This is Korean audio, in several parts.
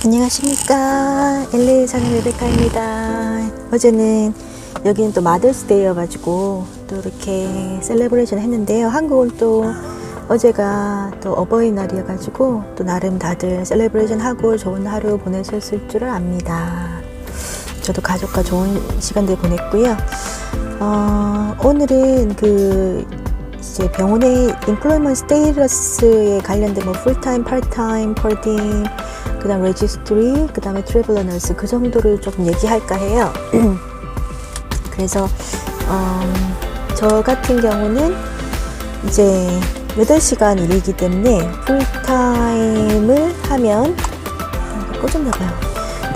안녕하십니까, LA 사는 레베카입니다. 어제는 여기는 또 마더스데이여가지고 또 이렇게 셀레브레이션 했는데요. 한국은 또 어제가 또 어버이날이어가지고 또 나름 다들 셀레브레이션 하고 좋은 하루 보내셨을 줄을 압니다. 저도 가족과 좋은 시간들 보냈고요. 오늘은 이제 병원의 임플로이먼트 스테이터스에 관련된 뭐 풀타임, 파트타임, 퍼디임, 그 다음 레지스트리, 그 다음에 트래블러 너스, 그 정도를 조금 얘기할까 해요. 그래서 저 같은 경우는 이제 8시간 일이기 때문에 풀타임을 하면 꺼졌나봐요.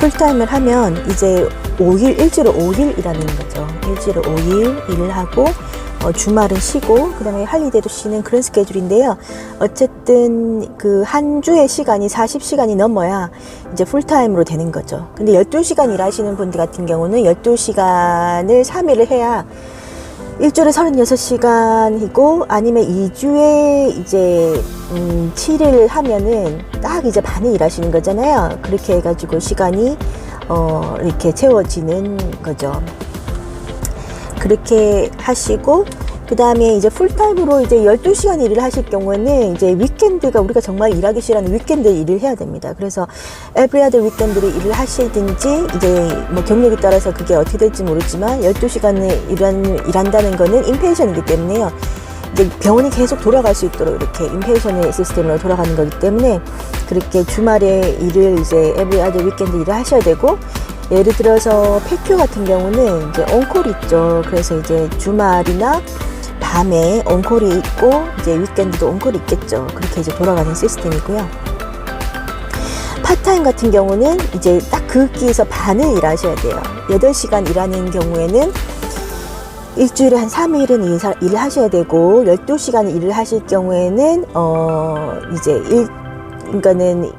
풀타임을 하면 이제 일주일에 5일 일하는 거죠. 일주일에 5일 일을 하고 주말은 쉬고 그 다음에 할리데이도 쉬는 그런 스케줄인데요. 어쨌든 그 한 주의 시간이 40시간이 넘어야 이제 풀타임으로 되는 거죠. 근데 12시간 일하시는 분들 같은 경우는 12시간을 3일을 해야 일주일에 36시간이고 아니면 2주에 이제 7일 하면은 딱 이제 반을 일하시는 거잖아요. 그렇게 해가지고 시간이 이렇게 채워지는 거죠. 그렇게 하시고 그 다음에 이제 풀타임으로 이제 12시간 일을 하실 경우에는 이제 위켄드가 우리가 정말 일하기 싫어하는 위켄드 일을 해야 됩니다. 그래서 every other 위켄드를 일을 하시든지 이제 뭐 경력에 따라서 그게 어떻게 될지 모르지만 12시간을 일한다는 거는 인페이션이기 때문에요. 이제 병원이 계속 돌아갈 수 있도록 이렇게 인페이션 시스템으로 돌아가는 거기 때문에 그렇게 주말에 일을 이제 every other 위켄드 일을 하셔야 되고, 예를 들어서 폐큐 같은 경우는 이제 온콜 있죠. 그래서 이제 주말이나 밤에 온콜이 있고 이제 위켄드도 온콜이 있겠죠. 그렇게 이제 돌아가는 시스템이고요. 파트타임 같은 경우는 이제 딱 거기에서 반을 일하셔야 돼요. 8시간 일하는 경우에는 일주일에 한 3일은 일을 하셔야 되고 12시간 일을 하실 경우에는 그러니까는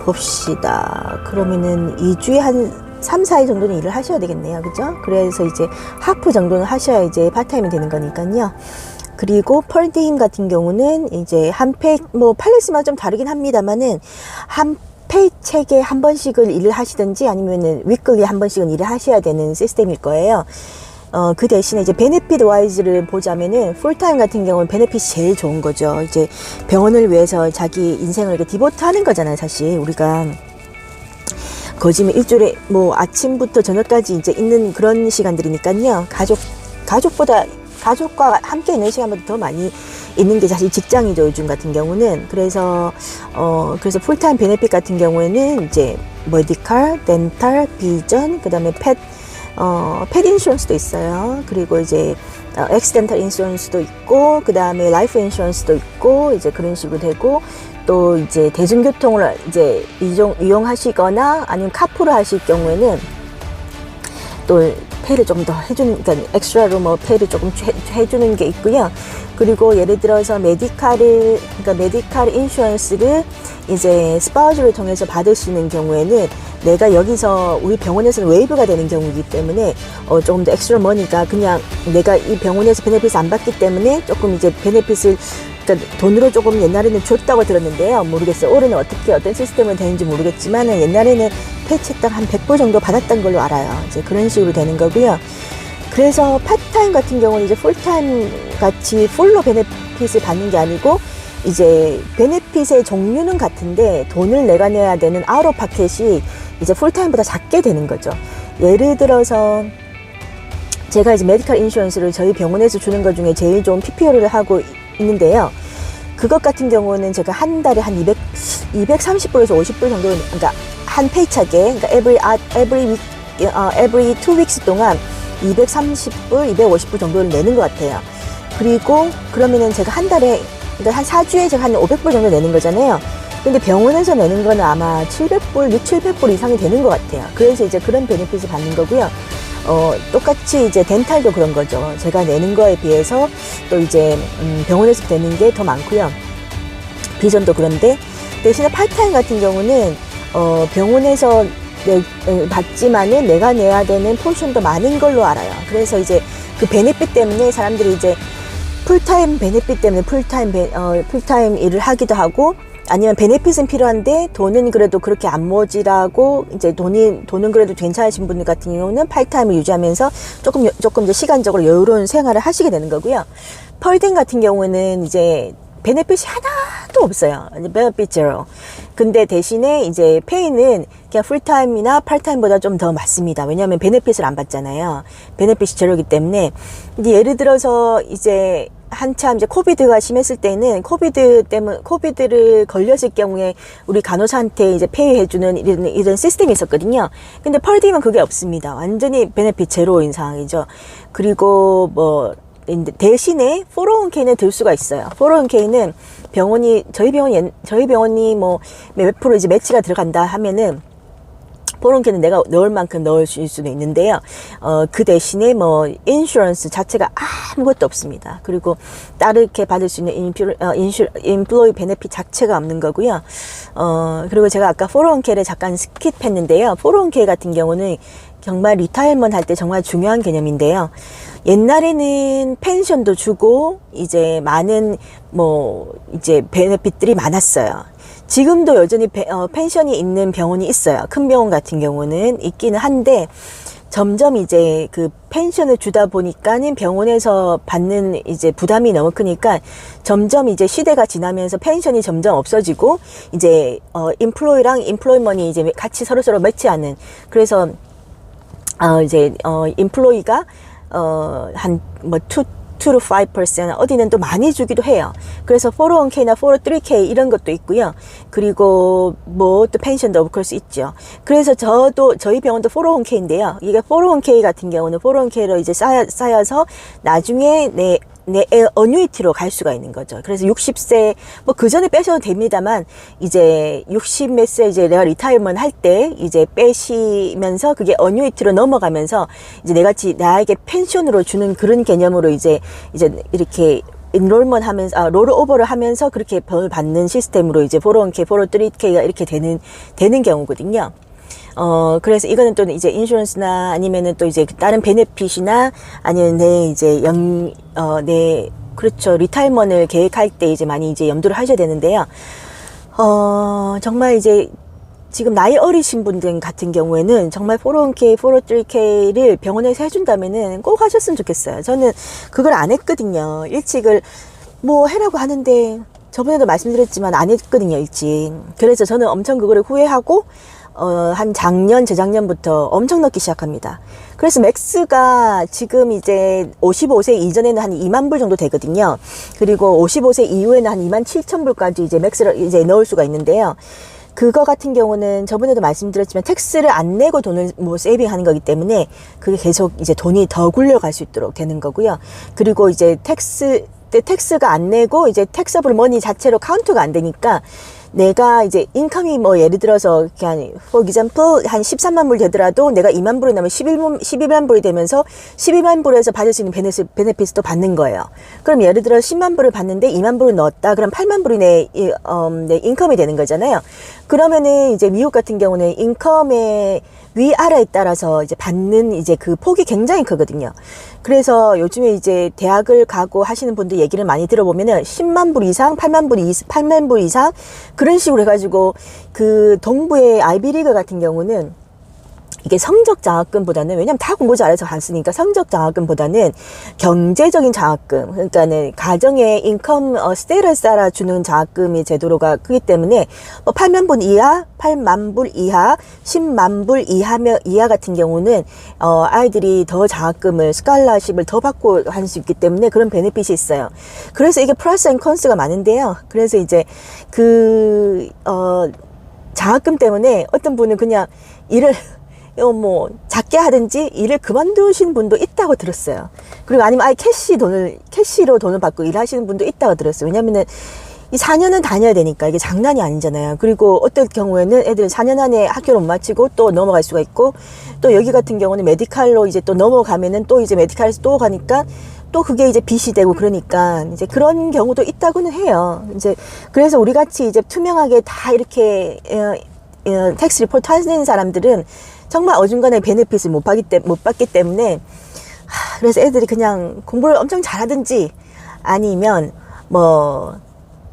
봅시다. 그러면은 2주에 한 3, 4일 정도는 일을 하셔야 되겠네요. 그죠? 그래서 이제 하프 정도는 하셔야 이제 파트타임이 되는 거니까요. 그리고 펄디임 같은 경우는 이제 팔레스마다 좀 다르긴 합니다만은 한 페이첵에 한 번씩을 일을 하시든지 아니면은 위클리에 한 번씩은 일을 하셔야 되는 시스템일 거예요. 그 대신에 이제 베네핏 와이즈를 보자면은 풀타임 같은 경우는 베네핏이 제일 좋은 거죠. 이제 병원을 위해서 자기 인생을 이렇게 디보트 하는 거잖아요. 사실 우리가 거짓말 일주일에 뭐 아침부터 저녁까지 이제 있는 그런 시간들이니까요. 가족과 함께 있는 시간보다 더 많이 있는 게 사실 직장이죠. 요즘 같은 경우는. 그래서 풀타임 베네핏 같은 경우에는 이제 메디칼, 덴탈, 비전, 그 다음에 펫 인슈런스도 있어요. 그리고 이제 엑시덴탈 인슈런스도 있고 그 다음에 라이프 인슈런스도 있고 이제 그런 식으로 되고, 또 이제 대중교통을 이제 이용하시거나 아니면 카풀을 하실 경우에는 또 페이를 조금 더 해주는, 그러니까 엑스트라로 뭐 페이를 조금 해주는 게 있고요. 그리고 예를 들어서 메디칼 인슈런스를 이제 스파우즈를 통해서 받을 수 있는 경우에는 내가 여기서 우리 병원에서는 웨이브가 되는 경우이기 때문에 조금 더 엑스트라 머니가 그냥 내가 이 병원에서 베네핏을 안 받기 때문에 조금 이제 베네핏을 그러니까 돈으로 조금 옛날에는 줬다고 들었는데요. 모르겠어요. 올해는 어떤 시스템이 되는지 모르겠지만은 옛날에는 페이첵당 한 100불 정도 받았던 걸로 알아요. 이제 그런 식으로 되는 거고요. 그래서 파트타임 같은 경우는 이제 풀타임 같이 풀로 베네핏을 받는 게 아니고 이제 베네핏의 종류는 같은데 돈을 내가 내야 되는 아웃 오브 파켓이 이제 풀타임보다 작게 되는 거죠. 예를 들어서 제가 이제 메디컬 인슈런스를 저희 병원에서 주는 것 중에 제일 좋은 PPO를 하고 있는데요. 그것 같은 경우는 제가 한 달에 한 230불에서 50불 정도, 그러니까 한 페이첵에, 그러니까 every 2 weeks 동안 230불, 250불 정도를 내는 것 같아요. 그리고 그러면은 제가 한 달에, 그러니까 한 4주에 제가 한 500불 정도 내는 거잖아요. 근데 병원에서 내는 거는 아마 700불 이상이 되는 것 같아요. 그래서 이제 그런 베네핏을 받는 거고요. 똑같이 이제 덴탈도 그런 거죠. 제가 내는 거에 비해서 또 이제 병원에서 내는 게 더 많고요. 비전도 그런데 대신에 파트타임 같은 경우는 병원에서 받지만은 내가 내야 되는 포션도 많은 걸로 알아요. 그래서 이제 그 베네핏 때문에 사람들이 이제 풀타임 베네핏 때문에 풀타임 일을 하기도 하고 아니면 베네핏은 필요한데 돈은 그래도 그렇게 안 모자라고 이제 돈은 그래도 괜찮으신 분들 같은 경우는 파트타임을 유지하면서 조금 이제 시간적으로 여유로운 생활을 하시게 되는 거고요. 펄딩 같은 경우는 이제 베네핏이 하나도 없어요. 베네핏 제로. 근데 대신에 이제 페이는 그냥 풀타임이나 팔타임보다 좀 더 많습니다. 왜냐하면 베네핏을 안 받잖아요. 베네핏이 제로이기 때문에. 근데 예를 들어서 이제 한참 이제 코비드가 심했을 때는 코비드를 걸렸을 경우에 우리 간호사한테 이제 페이해주는 이런 시스템이 있었거든요. 근데 펄딩은 그게 없습니다. 완전히 베네핏 제로인 상황이죠. 그리고 뭐 대신에 401k는 들 수가 있어요. 401k는 저희 병원이 뭐 몇 프로 이제 매치가 들어간다 하면은 401k는 내가 넣을 만큼 넣을 수도 있는데요. 그 대신에 뭐 인슈런스 자체가 아무것도 없습니다. 그리고 다르게 받을 수 있는 인플로이 베네핏 자체가 없는 거고요. 그리고 제가 아까 401k를 잠깐 스킵했는데요. 401k 같은 경우는 정말 리타이먼트 할 때 정말 중요한 개념인데요. 옛날에는 펜션도 주고 이제 많은 뭐 이제 베네핏들이 많았어요. 지금도 여전히 펜션이 있는 병원이 있어요. 큰 병원 같은 경우는 있기는 한데 점점 이제 그 펜션을 주다 보니까는 병원에서 받는 이제 부담이 너무 크니까 점점 이제 시대가 지나면서 펜션이 점점 없어지고 이제 인플로이랑 인플로이먼이 이제 같이 서로 매치하는, 그래서 이제 인플로이가 한 뭐 2 to 5% 어디는 또 많이 주기도 해요. 그래서 401k나 403k 이런 것도 있고요. 그리고 뭐 또 펜션도 없고 그럴 수 있죠. 그래서 저희 병원도 401k인데요. 이게 401k 같은 경우는 401k로 이제 쌓여서 나중에 내 어뉴이티로 갈 수가 있는 거죠. 그래서 60세 뭐 그 전에 빼셔도 됩니다만 이제 60 몇 세 이제 내가 리타이먼트 할 때 이제 빼시면서 그게 어뉴이티로 넘어가면서 이제 나에게 펜션으로 주는 그런 개념으로 이제 이렇게 인롤먼 하면서 롤오버를 하면서 그렇게 벌 받는 시스템으로 이제 401k, 403k가 이렇게 되는 경우거든요. 그래서 이거는 또 이제 인슈런스나 아니면은 또 이제 다른 베네핏이나 아니면 그렇죠. 리타이먼을 계획할 때 이제 많이 이제 염두를 하셔야 되는데요. 정말 이제 지금 나이 어리신 분들 같은 경우에는 정말 401k, 403k를 병원에서 해준다면은 꼭 하셨으면 좋겠어요. 저는 그걸 안 했거든요. 일찍을 뭐 해라고 하는데 저번에도 말씀드렸지만 안 했거든요, 일찍. 그래서 저는 엄청 그거를 후회하고 한 재작년부터 엄청 넣기 시작합니다. 그래서 맥스가 지금 이제 55세 이전에는 한 2만 불 정도 되거든요. 그리고 55세 이후에는 한 2만 7천 불까지 이제 맥스를 이제 넣을 수가 있는데요. 그거 같은 경우는 저번에도 말씀드렸지만 텍스를 안 내고 돈을 뭐 세이빙 하는 거기 때문에 그게 계속 이제 돈이 더 굴려갈 수 있도록 되는 거고요. 그리고 이제 텍스가 안 내고 이제 텍서블 머니 자체로 카운트가 안 되니까 내가 이제 인컴이 뭐 예를 들어서 그냥 for example 한 13만 불 되더라도 내가 2만 불을 내면 12만 불이 되면서 12만 불에서 받을 수 있는 베네핏도 받는 거예요. 그럼 예를 들어 10만 불을 받는데 2만 불을 넣었다. 그럼 8만 불이 내 인컴이 되는 거잖아요. 그러면은 이제 미국 같은 경우는 인컴의 위아래에 따라서 이제 받는 이제 그 폭이 굉장히 크거든요. 그래서 요즘에 이제 대학을 가고 하시는 분들 얘기를 많이 들어보면은 10만 불 이상, 8만 불 이상 그런 식으로 해가지고 그 동부의 아이비리그 같은 경우는 이게 성적 장학금보다는, 왜냐면 다 공부 잘해서 안 쓰니까 성적 장학금보다는 경제적인 장학금, 그러니까는 가정의 인컴 스테이터스 따라 주는 장학금이 제도로가 크기 때문에 뭐 8만 불 이하, 8만 불 이하, 10만 불 이하 같은 경우는 아이들이 더 장학금을 스칼라십을 더 받고 할 수 있기 때문에 그런 베네핏이 있어요. 그래서 이게 플러스 앤 컨스가 많은데요. 그래서 이제 장학금 때문에 어떤 분은 그냥 일을 뭐 작게 하든지 일을 그만두신 분도 있다고 들었어요. 그리고 아니면 아예 캐시로 돈을 받고 일하시는 분도 있다고 들었어요. 왜냐면은 이 4년은 다녀야 되니까 이게 장난이 아니잖아요. 그리고 어떤 경우에는 애들 4년 안에 학교를 못 마치고 또 넘어갈 수가 있고, 또 여기 같은 경우는 메디칼로 이제 또 넘어가면은 또 이제 메디칼에서 또 가니까 또 그게 이제 빚이 되고, 그러니까 이제 그런 경우도 있다고는 해요. 이제 그래서 우리 같이 이제 투명하게 다 이렇게 텍스 리포트 하는 사람들은 정말 어중간한 베네핏을 못 받기 때문에, 그래서 애들이 그냥 공부를 엄청 잘하든지 아니면 뭐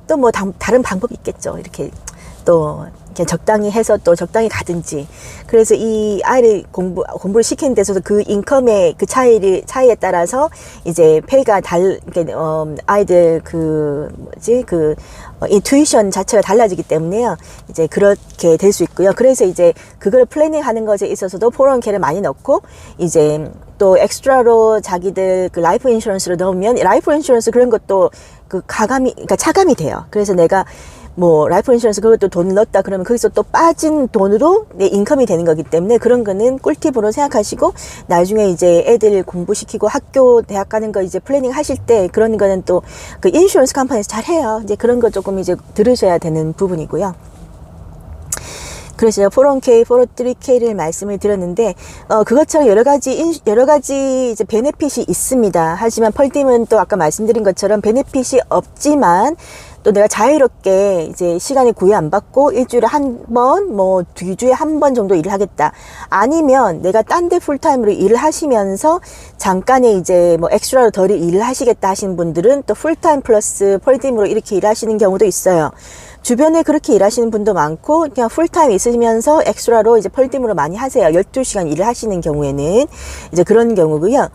또 뭐 다른 방법이 있겠죠. 이렇게 또 그냥 적당히 해서 또 적당히 가든지. 그래서 이 아이를 공부를 시키는 데서도 그 인컴의 그 차이에 따라서 이제 페이가 아이들 인투이션 자체가 달라지기 때문에요. 이제 그렇게 될 수 있고요. 그래서 이제 그걸 플래닝 하는 것에 있어서도 401k를 많이 넣고, 이제 또 엑스트라로 자기들 그 라이프 인슈런스를 넣으면, 라이프 인슈런스 그런 것도 그러니까 차감이 돼요. 그래서 내가 뭐 라이프 인슈런스 그것도 돈을 넣었다 그러면 거기서 또 빠진 돈으로 내 인컴이 되는 거기 때문에, 그런 거는 꿀팁으로 생각하시고, 나중에 이제 애들 공부시키고 학교 대학 가는 거 이제 플래닝 하실 때 그런 거는 또 그 인슈런스 컴퍼니에서 잘 해요. 이제 그런 거 조금 이제 들으셔야 되는 부분이고요. 그래서 401k, 403k를 말씀을 드렸는데, 그것처럼 여러 가지 이제 베네핏이 있습니다. 하지만 펄팀은 또 아까 말씀드린 것처럼 베네핏이 없지만, 또 내가 자유롭게 이제 시간에 구애 안 받고 일주일에 한 번, 뭐 2주에 한 번 정도 일을 하겠다. 아니면 내가 딴 데 풀타임으로 일을 하시면서 잠깐의 이제 뭐 엑스트라로 덜 일을 하시겠다 하시는 분들은 또 풀타임 플러스 펄팀으로 이렇게 일하시는 경우도 있어요. 주변에 그렇게 일하시는 분도 많고, 그냥 풀타임 있으시면서 엑스트라로 이제 펄팀으로 많이 하세요. 12시간 일을 하시는 경우에는 이제 그런 경우고요.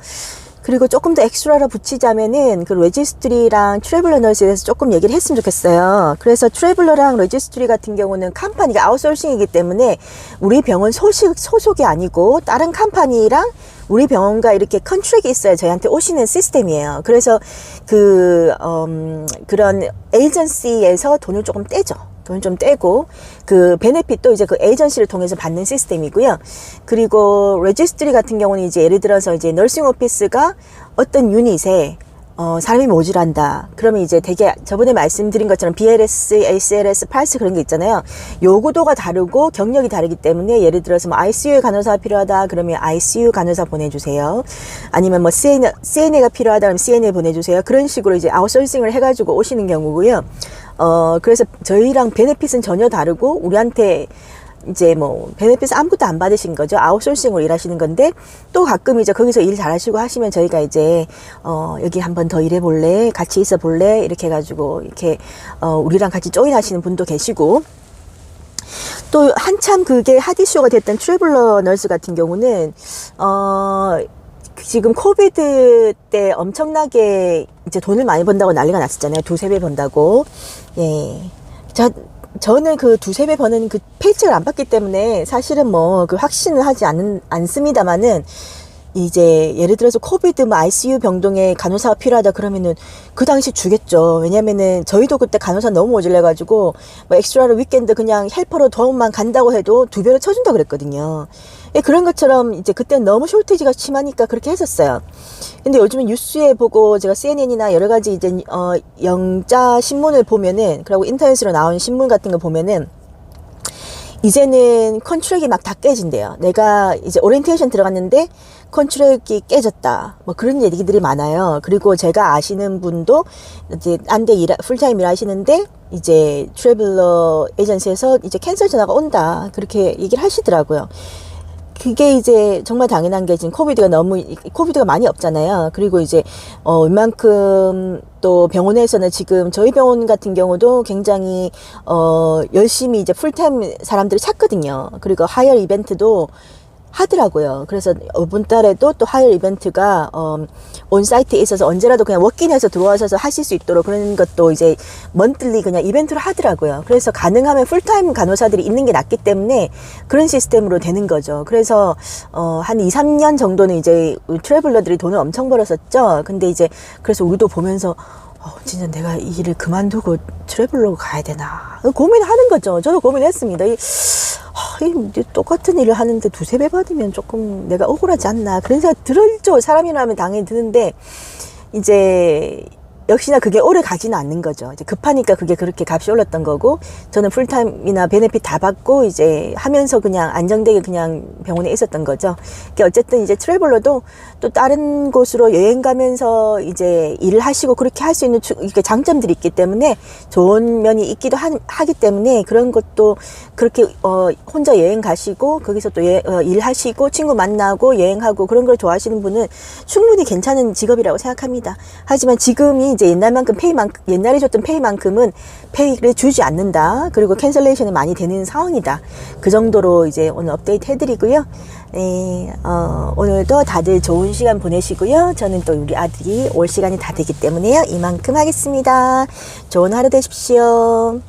그리고 조금 더 엑스트라로 붙이자면은 그 레지스트리랑 트래블러 너스에 대해서 조금 얘기를 했으면 좋겠어요. 그래서 트래블러랑 레지스트리 같은 경우는 컴퍼니가 아웃소싱이기 때문에 우리 병원 소속이 아니고 다른 컴퍼니랑 우리 병원과 이렇게 컨트랙이 있어야 저희한테 오시는 시스템이에요. 그래서 그런 에이전시에서 돈을 조금 떼죠. 돈을 좀 떼고, 그 베네핏도 이제 그 에이전시를 통해서 받는 시스템이고요. 그리고 레지스트리 같은 경우는 이제 예를 들어서 이제 너싱 오피스가 어떤 유닛에 사람이 모자란다. 그러면 이제 되게 저번에 말씀드린 것처럼 BLS, ACLS, 팔스 그런 게 있잖아요. 요구도가 다르고 경력이 다르기 때문에, 예를 들어서 뭐 ICU 간호사가 필요하다 그러면 ICU 간호사 보내주세요. 아니면 뭐 CNA가 필요하다 그러면 CNA 보내주세요. 그런 식으로 이제 아웃소싱을 해가지고 오시는 경우고요. 그래서 저희랑 베네핏은 전혀 다르고, 우리한테 이제 뭐 베네핏 아무것도 안 받으신 거죠. 아웃소싱으로 일하시는 건데, 또 가끔 이제 거기서 일 잘하시고 하시면 저희가 이제 여기 한번 더 일해 볼래, 같이 있어 볼래, 이렇게 해가지고 이렇게 우리랑 같이 조인하시는 분도 계시고, 또 한참 그게 핫이슈가 됐던 트래블러 너스 같은 경우는 지금 코비드 때 엄청나게 이제 돈을 많이 번다고 난리가 났었잖아요. 2-3배 번다고. 예. 저는 그 2-3배 버는 그 페이체를 안 받기 때문에 사실은 뭐 그 확신을 하지 않습니다만은, 이제 예를 들어서 코비드 뭐 ICU 병동에 간호사가 필요하다 그러면은 그 당시 주겠죠. 왜냐면은 저희도 그때 간호사 너무 모질래가지고 뭐 엑스트라로 위켄드 그냥 헬퍼로 도움만 간다고 해도 2배로 쳐준다 그랬거든요. 예, 그런 것처럼 이제 그때는 너무 숄티지가 심하니까 그렇게 했었어요. 근데 요즘은 뉴스에 보고 제가 CNN이나 여러 가지 이제 영자 신문을 보면은, 그리고 인터넷으로 나온 신문 같은 거 보면은 이제는 컨트랙이 막 다 깨진대요. 내가 이제 오리엔테이션 들어갔는데 컨트랙이 깨졌다. 뭐 그런 얘기들이 많아요. 그리고 제가 아시는 분도 이제 안대 풀타임 일하시는데 이제 트래블러 에이전시에서 이제 캔슬 전화가 온다. 그렇게 얘기를 하시더라고요. 그게 이제 정말 당연한 게, 지금 코비드가 많이 없잖아요. 그리고 이제 웬만큼 또 병원에서는 지금 저희 병원 같은 경우도 굉장히 열심히 이제 풀타임 사람들을 찾거든요. 그리고 하이어 이벤트도 하더라고요. 그래서 이번 달에도 또 하이어 이벤트가 온사이트에 있어서 언제라도 그냥 워킹해서 들어와서 하실 수 있도록 그런 것도 이제 먼틀리 그냥 이벤트로 하더라고요. 그래서 가능하면 풀타임 간호사들이 있는 게 낫기 때문에 그런 시스템으로 되는 거죠. 그래서 한 2-3년 정도는 이제 트래블러들이 돈을 엄청 벌었었죠. 근데 이제 그래서 우리도 보면서 진짜 내가 이 일을 그만두고 트래블러 가야 되나 고민하는 거죠. 저도 고민했습니다. 똑같은 일을 하는데 2-3배 받으면 조금 내가 억울하지 않나, 그런 생각 들죠. 사람이라면 당연히 드는데, 이제 역시나 그게 오래 가지는 않는 거죠. 이제 급하니까 그게 그렇게 값이 올랐던 거고, 저는 풀타임이나 베네핏 다 받고 이제 하면서 그냥 안정되게 그냥 병원에 있었던 거죠. 어쨌든 이제 트래블러도 또 다른 곳으로 여행 가면서 이제 일을 하시고 그렇게 할 수 있는 이렇게 장점들이 있기 때문에 좋은 면이 있기도 하기 때문에 그런 것도 그렇게 혼자 여행 가시고 거기서 또 일하시고 친구 만나고 여행하고 그런 걸 좋아하시는 분은 충분히 괜찮은 직업이라고 생각합니다. 하지만 지금이 이제 옛날에 줬던 페이만큼은 페이를 주지 않는다. 그리고 캔슬레이션이 많이 되는 상황이다. 그 정도로 이제 오늘 업데이트 해드리고요. 네, 오늘도 다들 좋은 시간 보내시고요. 저는 또 우리 아들이 올 시간이 다 되기 때문에요. 이만큼 하겠습니다. 좋은 하루 되십시오.